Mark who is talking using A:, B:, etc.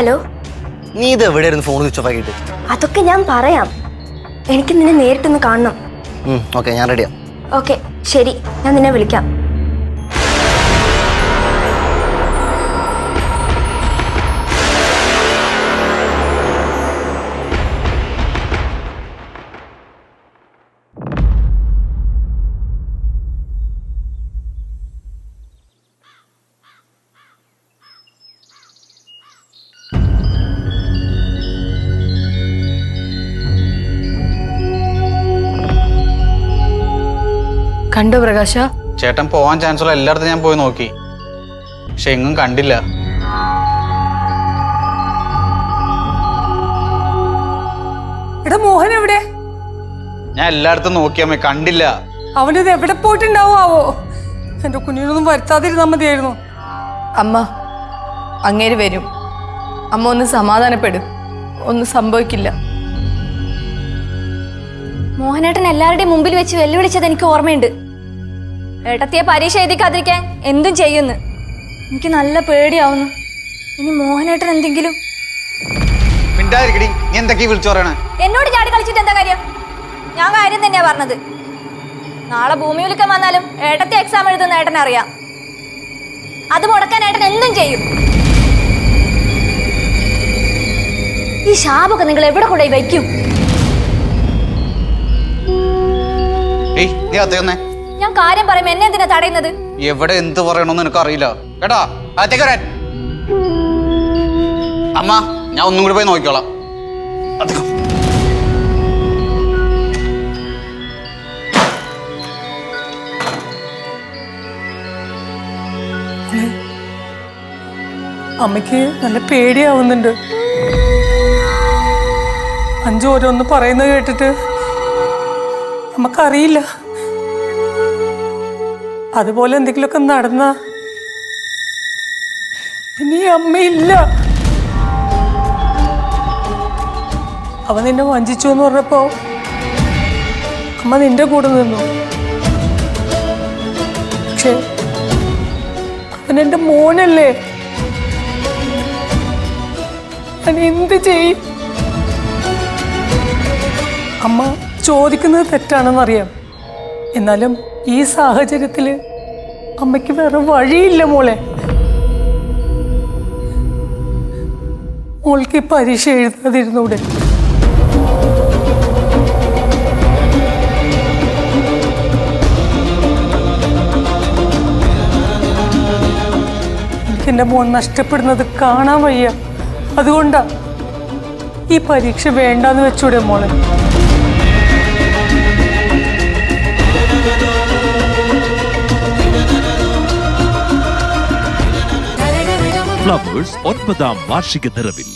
A: Hello.
B: നീ ഇത് എവിടെയായിരുന്നു ഫോൺ സ്വിച്ച് ഓഫ് ആക്കിയിട്ട്?
A: അതൊക്കെ ഞാൻ പറയാം. എനിക്ക് നിന്നെ നേരിട്ടൊന്ന് കാണണം.
B: ഓക്കെ, ഞാൻ റെഡിയാ.
A: ഓക്കെ ശരി, ഞാൻ നിന്നെ വിളിക്കാം.
C: കണ്ടോ പ്രകാശ?
D: ചേട്ടൻ പോവാൻ ചാൻസ് ഉള്ള എല്ലായിടത്തും ഞാൻ പോയി നോക്കി, പക്ഷെ എങ്ങും കണ്ടില്ല.
C: എടാ മോഹൻ എവിടെ?
D: ഞാൻ എല്ലായിടത്തും നോക്കിയമ്മേ, കണ്ടില്ല.
C: അവനത് എവിടെ പോയിട്ടുണ്ടാവോ? എന്റെ കുഞ്ഞിനൊന്നും വരുത്താതിരുന്നാ മതിയായിരുന്നു. അമ്മ അങ്ങേര് വരും. അമ്മ ഒന്ന് സമാധാനപ്പെടും, ഒന്നും സംഭവിക്കില്ല.
A: മോഹനേട്ടൻ എല്ലാവരുടെയും മുമ്പിൽ വെച്ച് വെല്ലുവിളിച്ചത് എനിക്ക് ഓർമ്മയുണ്ട്. ഏട്ടത്തിയെ പരീക്ഷ എഴുതിക്കാതിരിക്കാൻ എന്തും ചെയ്യുന്നു. എനിക്ക് നല്ല പേടിയാവുന്നു. ഇനി മോഹനേട്ടൻ എന്തെങ്കിലും.
D: മിണ്ടാതിരിക്കടി, നീ എന്തൊക്കെയാ വിളിച്ചു പറയണേ?
A: എന്നോട് ചാടി കളിച്ചിട്ട് എന്താ കാര്യം? ഞാൻ കാര്യം തന്നെയാ പറഞ്ഞത്. നാളെ ഭൂമി വിളിക്കാൻ വന്നാലും ഏട്ടത്തി എക്സാം എഴുതുന്ന ഏട്ടനെ അറിയാം. അത് മുടക്കാൻ ഏട്ടൻ എന്തും ചെയ്യും. ഈ ശാപൊക്കെ നിങ്ങൾ എവിടെ കൊണ്ടുപോയി വയ്ക്കും? ഞാൻ കാര്യം പറയുമ്പോ എന്നെ എന്തിനാ തടയുന്നത്?
D: എവിടെ എന്ത് പറയണമെന്ന് എനിക്ക് അറിയില്ല കേട്ടാ. അകത്തേക്ക് വരാൻ. അമ്മ, ഞാൻ ഒന്നും കൂടി പോയി നോക്കിക്കോളാം.
C: അമ്മയ്ക്ക് നല്ല പേടിയാവുന്നുണ്ട്. അഞ്ചു ഓരോന്ന് പറയുന്നത് കേട്ടിട്ട് നമുക്കറിയില്ല. അതുപോലെ എന്തെങ്കിലുമൊക്കെ നടന്ന ഇനി അമ്മയില്ല. അവൻ നിന്നെ വഞ്ചിച്ചു എന്ന് പറഞ്ഞപ്പോ അമ്മ നിന്റെ കൂടെ നിന്നു. പക്ഷെ അവൻ എൻ്റെ മോനല്ലേ. ഞാൻ എന്ത് ചെയ്യും? അമ്മ ചോദിക്കുന്നത് തെറ്റാണെന്നറിയാം. എന്നാലും ഈ സാഹചര്യത്തില് അമ്മയ്ക്ക് വേറെ വഴിയില്ല മോളെ. മോൾക്ക് ഈ പരീക്ഷ എഴുതാതിരുന്നൂടെ? എനിക്കെൻ്റെ മോൻ നഷ്ടപ്പെടുന്നത് കാണാൻ വയ്യ. അതുകൊണ്ടാ ഈ പരീക്ഷ വേണ്ടാന്ന് വെച്ചൂടെ മോളെ?
E: ഫ്ലവേഴ്സ് 9ാം വാർഷിക നിറവിൽ